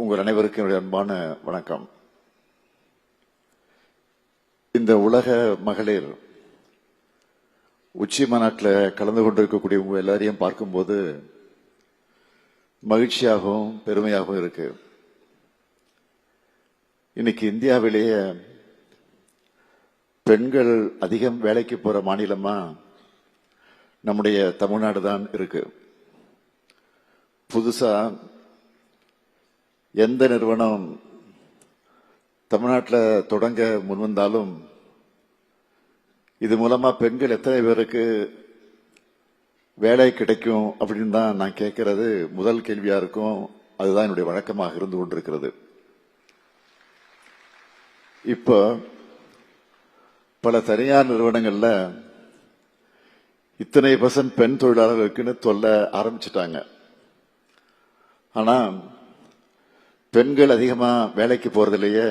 உங்கள் அனைவருக்கும் என்னுடைய அன்பான வணக்கம். இந்த உலக மகளிர் உச்சி மாநாட்டில் கலந்து கொண்டிருக்கக்கூடிய உங்க எல்லாரையும் பார்க்கும்போது மகிழ்ச்சியாகவும் பெருமையாகவும் இருக்கு. இன்னைக்கு இந்தியாவிலேயே பெண்கள் அதிகம் வேலைக்கு போற மாநிலமா நம்முடைய தமிழ்நாடு தான் இருக்கு. புதுசா எந்த நிறுவனம் தமிழ்நாட்டில் தொடங்க முன்வந்தாலும் இது மூலமா பெண்கள் எத்தனை பேருக்கு வேலை கிடைக்கும் அப்படின்னு தான் நான் கேட்கறது முதல் கேள்வியா இருக்கும். அதுதான் என்னுடைய வழக்கமாக இருந்து கொண்டிருக்கிறது. இப்போ பல தனியார் நிறுவனங்கள்ல இத்தனை % பெண் தொழிலாளர்களுக்குன்னு சொல்ல ஆரம்பிச்சிட்டாங்க. ஆனா பெண்கள் அதிகமா வேலைக்கு போறதிலேயே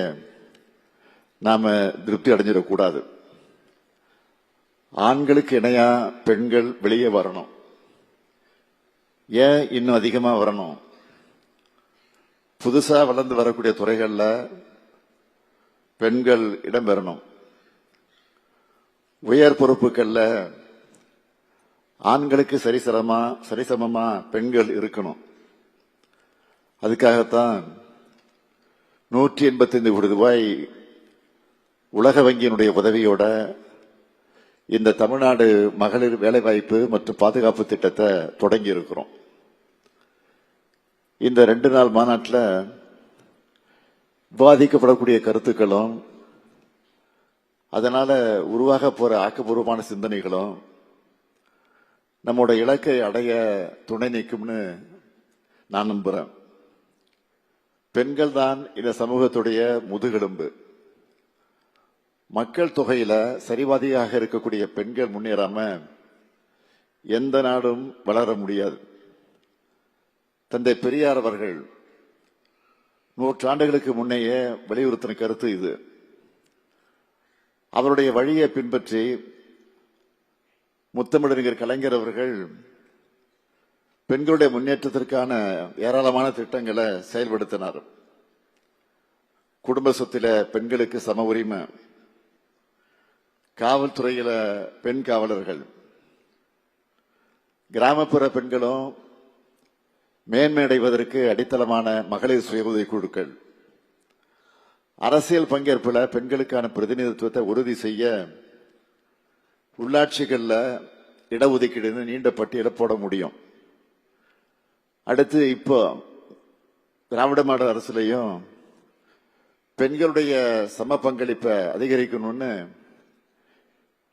நாம திருப்தி அடைஞ்சிடக்கூடாது. ஆண்களுக்கு இணையா பெண்கள் வெளியே வரணும். ஏன் இன்னும் அதிகமா வரணும்? புதுசா வளர்ந்து வரக்கூடிய துறைகள்ல பெண்கள் இடம்பெறணும். உயர் பொறுப்புகள்ல ஆண்களுக்கு சரிசமமா பெண்கள் இருக்கணும். அதுக்காகத்தான் 185 கோடி ரூபாய் உலக வங்கியினுடைய உதவியோட இந்த தமிழ்நாடு மகளிர் வேலைவாய்ப்பு மற்றும் பாதுகாப்பு திட்டத்தை தொடங்கி இருக்கிறோம். இந்த 2 நாள் மாநாட்டில் விவாதிக்கப்படக்கூடிய கருத்துக்களும் அதனால உருவாக போற ஆக்கப்பூர்வமான சிந்தனைகளும் நம்மோட இலக்கை அடைய துணை நிற்கும்னு நான் நம்புறேன். பெண்கள் தான் இந்த சமூகத்துடைய முதுகெலும்பு. மக்கள் தொகையில சரிவாதியாக இருக்கக்கூடிய பெண்கள் முன்னேறாம எந்த நாடும் வளர முடியாது. தந்தை பெரியார் அவர்கள் 100 ஆண்டுகளுக்கு முன்னையே வலியுறுத்தின கருத்து இது. அவருடைய வழியை பின்பற்றி முத்தமிழறிஞர் கலைஞர் அவர்கள் பெண்களுடைய முன்னேற்றத்திற்கான ஏராளமான திட்டங்களை செயல்படுத்தினார். குடும்ப சொத்தில பெண்களுக்கு சம உரிமை, காவல்துறையில பெண் காவலர்கள், கிராமப்புற பெண்களும் மேன்மையடைவதற்கு அடித்தளமான மகளிர் சுய உதவி குழுக்கள், அரசியல் பங்கேற்புல பெண்களுக்கான பிரதிநிதித்துவத்தை உறுதி செய்ய உள்ளாட்சிகள்ல இடஒதுக்கீடு நீண்ட பட்டியலை போட முடியும். அடுத்து இப்போ திராவிட மாடல் அரசுலையும் பெண்களுடைய சம பங்களிப்பை அதிகரிக்கணும்னு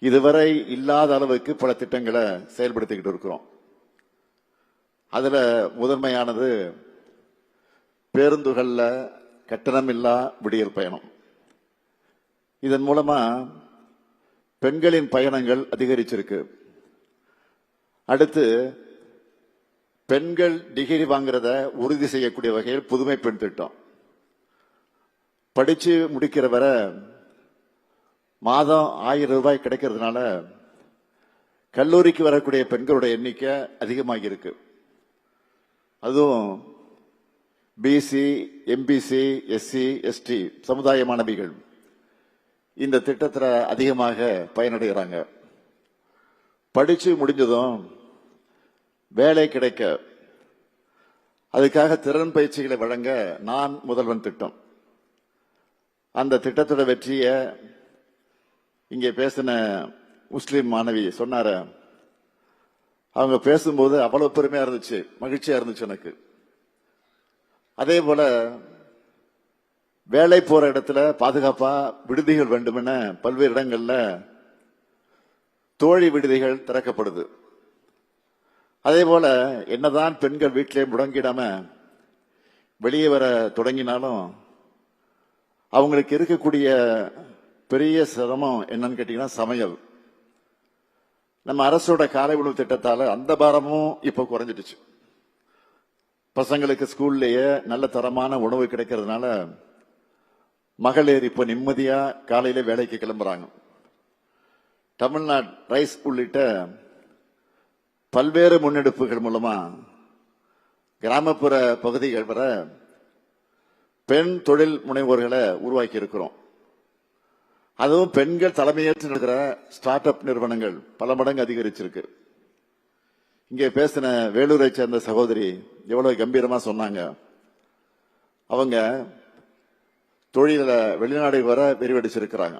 இதுவரை இல்லாத அளவுக்கு பல திட்டங்களை செயல்படுத்திக்கிட்டு இருக்கிறோம். அதுல முதன்மையானது பேருந்துகள்ல கட்டணமில்லா விடியல் பயணம். இதன் மூலமா பெண்களின் பயணங்கள் அதிகரிச்சிருக்கு. அடுத்து பெண்கள் டிகிரி வாங்குறத உறுதி செய்யக்கூடிய வகையில் புதுமை பெண் திட்டம். படிச்சு முடிக்கிற வரை மாதம் 1000 ரூபாய் கிடைக்கிறதுனால கல்லூரிக்கு வரக்கூடிய பெண்களுடைய எண்ணிக்கை அதிகமாகி இருக்கு. அதுவும் பிசி, எம்பிசி, எஸ்சி, எஸ்டி சமுதாய மாணவிகள் இந்த திட்டத்தில் அதிகமாக பயனடைகிறாங்க. படிச்சு முடிஞ்சதும் வேலை கிடைக்க அதுக்காக திறன் பயிற்சிகளை வழங்க நான் முதல்வன் திட்டம். அந்த திட்டத்தோட வெற்றிய இங்கே பேசின முஸ்லிம் மாணவி சொன்னார. அவங்க பேசும்போது அவ்வளவு பெருமையா இருந்துச்சு, மகிழ்ச்சியா இருந்துச்சு எனக்கு. அதே போல வேலை போற இடத்துல பாதுகாப்பா விடுதிகள் வேண்டுமென பல்வேறு இடங்கள்ல தோழி விடுதிகள் திறக்கப்படுது. அதே போல என்னதான் பெண்கள் வீட்டிலே முடங்கிடாம வெளியே வர தொடங்கினாலும் அவங்களுக்கு இருக்கக்கூடிய பெரிய சிரமம் என்னன்னு கேட்டீங்கன்னா சமையல். நம்ம அரசோட காலை உணவு திட்டத்தால அந்த பாரமும் இப்ப குறைஞ்சிடுச்சு. பசங்களுக்கு ஸ்கூல்லேயே நல்ல தரமான உணவு கிடைக்கிறதுனால மகளிர் இப்ப நிம்மதியா காலையில வேலைக்கு கிளம்புறாங்க. தமிழ்நாடு ரைஸ் உள்ளிட்ட பல்வேறு முன்னெடுப்புகள் மூலமா கிராமப்புற பகுதிகள் வர பெண் தொழில் முனைவோர்களை உருவாக்கி இருக்கிறோம். அதுவும் பெண்கள் தலைமையேற்று இருக்கிற ஸ்டார்ட் அப் நிறுவனங்கள் பல மடங்கு அதிகரிச்சிருக்கு. இங்கே பேசின வேலூரை சேர்ந்த சகோதரி எவ்வளவு கம்பீரமா சொன்னாங்க. அவங்க தொழில வெளிநாடு வர விரிவடைச்சிருக்கிறாங்க.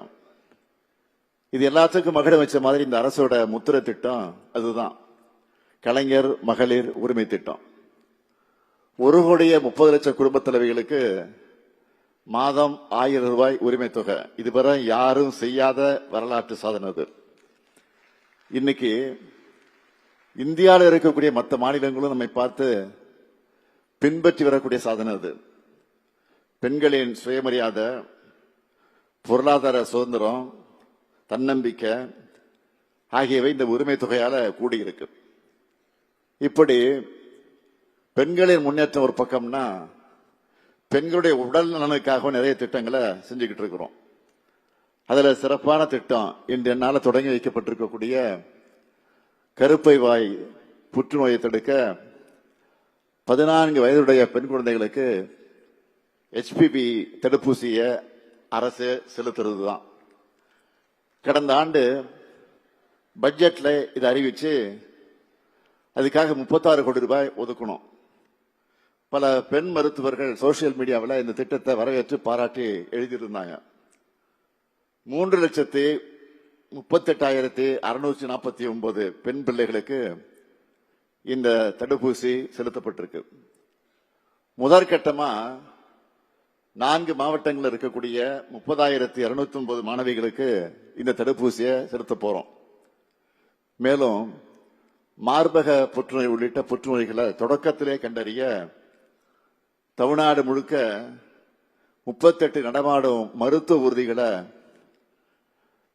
இது எல்லாத்துக்கும் மகிழ வச்ச மாதிரி இந்த அரசோட முத்திரை திட்டம் அதுதான் கலைஞர் மகளிர் உரிமை திட்டம். 1,30,00,000 குடும்ப தலைவிகளுக்கு மாதம் 1000 ரூபாய் உரிமை தொகை. இதுவரை யாரும் செய்யாத வரலாற்று சாதனை அது. இன்னைக்கு இந்தியாவில் இருக்கக்கூடிய மற்ற மாநிலங்களும் நம்மை பார்த்து பின்பற்றி வரக்கூடிய சாதனை அது. பெண்களின் சுயமரியாதை, பொருளாதார சுதந்திரம், தன்னம்பிக்கை ஆகியவை இந்த உரிமை தொகையால கூடியிருக்கு. இப்படி பெண்களின் முன்னேற்றம் ஒரு பக்கம்னா, பெண்களுடைய உடல் நலனுக்காக நிறைய திட்டங்களை செஞ்சுக்கிட்டு இருக்கிறோம். அதுல சிறப்பான திட்டம் இன்று என்னால தொடங்கி வைக்கப்பட்டிருக்கக்கூடிய கருப்பை வாய் புற்றுநோயை தடுக்க 14 வயதுடைய பெண் குழந்தைகளுக்கு HPV தடுப்பூசிய அரசு செலுத்துறது தான். கடந்த ஆண்டு பட்ஜெட்ல இதை அறிவிச்சு அதுக்காக 36 கோடி ரூபாய் ஒதுக்கணும். பல பெண் மருத்துவர்கள் சோசியல் மீடியாவில் இந்த திட்டத்தை வரவேற்று பாராட்டி எழுதியிருந்தாங்க. 3,38,649 பெண் பிள்ளைகளுக்கு இந்த தடுப்பூசி செலுத்தப்பட்டிருக்கு. முதற்கட்டமா 4 மாவட்டங்களில் இருக்கக்கூடிய 30,209 மாணவிகளுக்கு இந்த தடுப்பூசியை செலுத்த போறோம். மேலும் மார்பக புற்றுநோய் உள்ளிட்ட புற்றுநோய்களை தொடக்கத்திலே கண்டறிய தமிழ்நாடு முழுக்க 38 நடமாடும் மருத்துவ ஊர்திகளை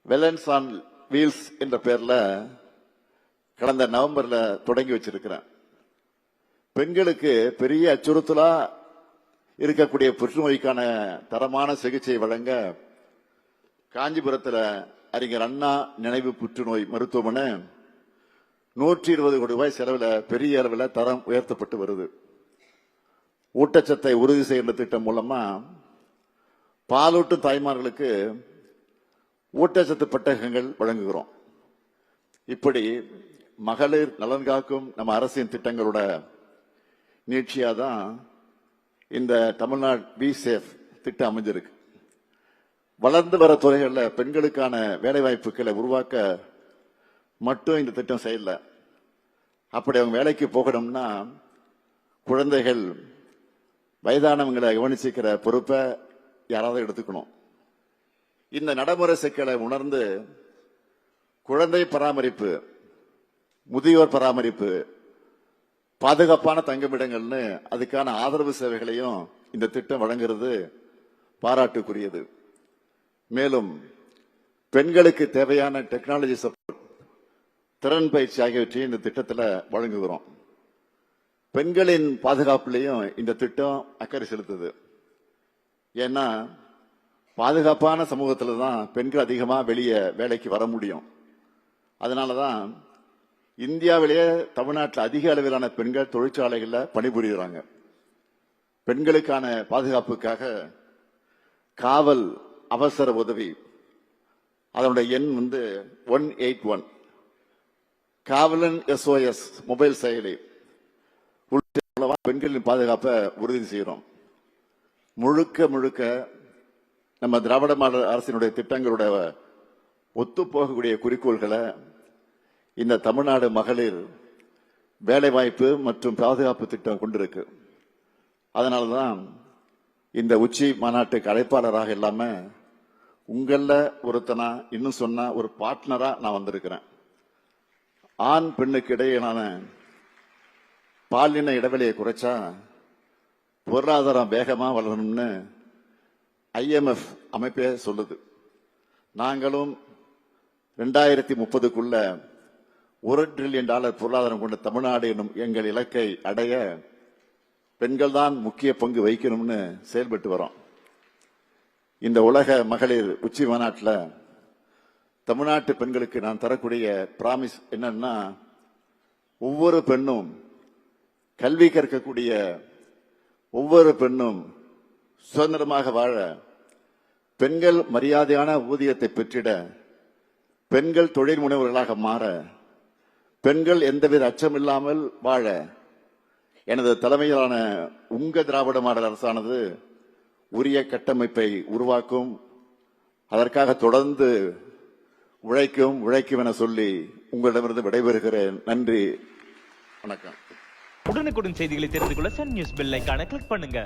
வெலன்ஸ் ஆன் வீல்ஸ் என்ற பெயர்ல கடந்த நவம்பர்ல தொடங்கி வச்சிருக்கிறேன். பெண்களுக்கு பெரிய அச்சுறுத்தலா இருக்கக்கூடிய புற்றுநோய்க்கான தரமான சிகிச்சை வழங்க காஞ்சிபுரத்தில் அறிஞர் அண்ணா நினைவு புற்றுநோய் மருத்துவமனை 120 கோடி ரூபாய் செலவில் பெரிய அளவில் தரம் உயர்த்தப்பட்டு வருது. ஊட்டச்சத்தை உறுதி செய்கின்ற திட்டம் மூலமா பாலூட்டும் தாய்மார்களுக்கு ஊட்டச்சத்து பெட்டகங்கள் வழங்குகிறோம். இப்படி மகளிர் நலன் காக்கும் நம்ம அரசின் திட்டங்களோட நீட்சியாதான் இந்த தமிழ்நாடு பி சேஃப் திட்டம் அமைஞ்சிருக்கு. வளர்ந்து வர துறைகளில் பெண்களுக்கான வேலை வாய்ப்புகளை உருவாக்க மட்டும் இந்த திட்டம் செய்யல. அப்படி அவங்க வேலைக்கு போகணும்னா குழந்தைகள் வயதானவங்களை கவனிச்சுக்கிற பொறுப்பை யாராவது எடுத்துக்கணும். இந்த நடைமுறை சிக்கலை உணர்ந்து குழந்தை பராமரிப்பு, முதியோர் பராமரிப்பு, பாதுகாப்பான தங்குமிடங்கள்னு அதுக்கான ஆதரவு சேவைகளையும் இந்த திட்டம் வழங்குறது பாராட்டுக்குரியது. மேலும் பெண்களுக்கு தேவையான டெக்னாலஜி சப்போர்ட், திறன் பயிற்சி ஆகியவற்றையும் இந்த திட்டத்தில் வழங்குகிறோம். பெண்களின் பாதுகாப்புலையும் இந்த திட்டம் அக்கறை செலுத்துது. ஏன்னா பாதுகாப்பான சமூகத்தில் தான் பெண்கள் அதிகமாக வெளியே வேலைக்கு வர முடியும். அதனாலதான் இந்தியாவிலேயே தமிழ்நாட்டில் அதிக அளவிலான பெண்கள் தொழிற்சாலைகளில் பணிபுரிகிறாங்க. பெண்களுக்கான பாதுகாப்புக்காக காவல் அவசர உதவி, அதனுடைய எண் 181, காவலன் SOS மொபைல் செயலி மூலமா பெண்களின் பாதுகாப்பை உறுதி செய்கிறோம். முழுக்க முழுக்க நம்ம திராவிட மாடல் அரசினுடைய திட்டங்களோட ஒத்து போகக்கூடிய குறிக்கோள்களை இந்த தமிழ்நாடு மகளிர் வேலைவாய்ப்பு மற்றும் பாதுகாப்பு திட்டம் கொண்டிருக்கு. அதனாலதான் இந்த உச்சி மாநாட்டுக்கு அழைப்பாளராக இல்லாம உங்கள ஒருத்தனா, இன்னும் சொன்னா ஒரு பார்ட்னரா நான் வந்திருக்கிறேன். ஆண் பெண்ணுக்கு இடையிலான பாலின இடைவெளியை குறைச்சா பொருளாதாரம் வேகமா வளரணும்னு IMF அமைப்பே சொல்லுது. நாங்களும் 2030க்குள்ள $1 டிரில்லியன் பொருளாதாரம் கொண்ட தமிழ்நாடு என்னும் எங்கள் இலக்கை அடைய பெண்கள் தான் முக்கிய பங்கு வகிக்கணும்னு செயல்பட்டு வரோம். இந்த உலக மகளிர் உச்சி மாநாட்டில் தமிழ்நாட்டு பெண்களுக்கு நான் தரக்கூடிய பிராமிஸ் என்னன்னா, ஒவ்வொரு பெண்ணும், கல்வி கற்கக்கூடிய ஒவ்வொரு பெண்ணும் சுதந்திரமாக வாழ, பெண்கள் மரியாதையான ஊதியத்தை பெற்றிட, பெண்கள் தொழில் முனைவர்களாக மாற, பெண்கள் எந்தவித அச்சமில்லாமல் வாழ எனது தலைமையிலான உங்க திராவிட மாடல் அரசானது உரிய கட்டமைப்பை உருவாக்கும். அதற்காக தொடர்ந்து உழைக்கும் என சொல்லி உங்களிடமிருந்து விடைபெறுகிறேன். நன்றி, வணக்கம். உடனுக்குடன் செய்திகளை தெரிந்து கொள்ள சன் நியூஸ் பெல் ஐகானை கிளிக் பண்ணுங்க.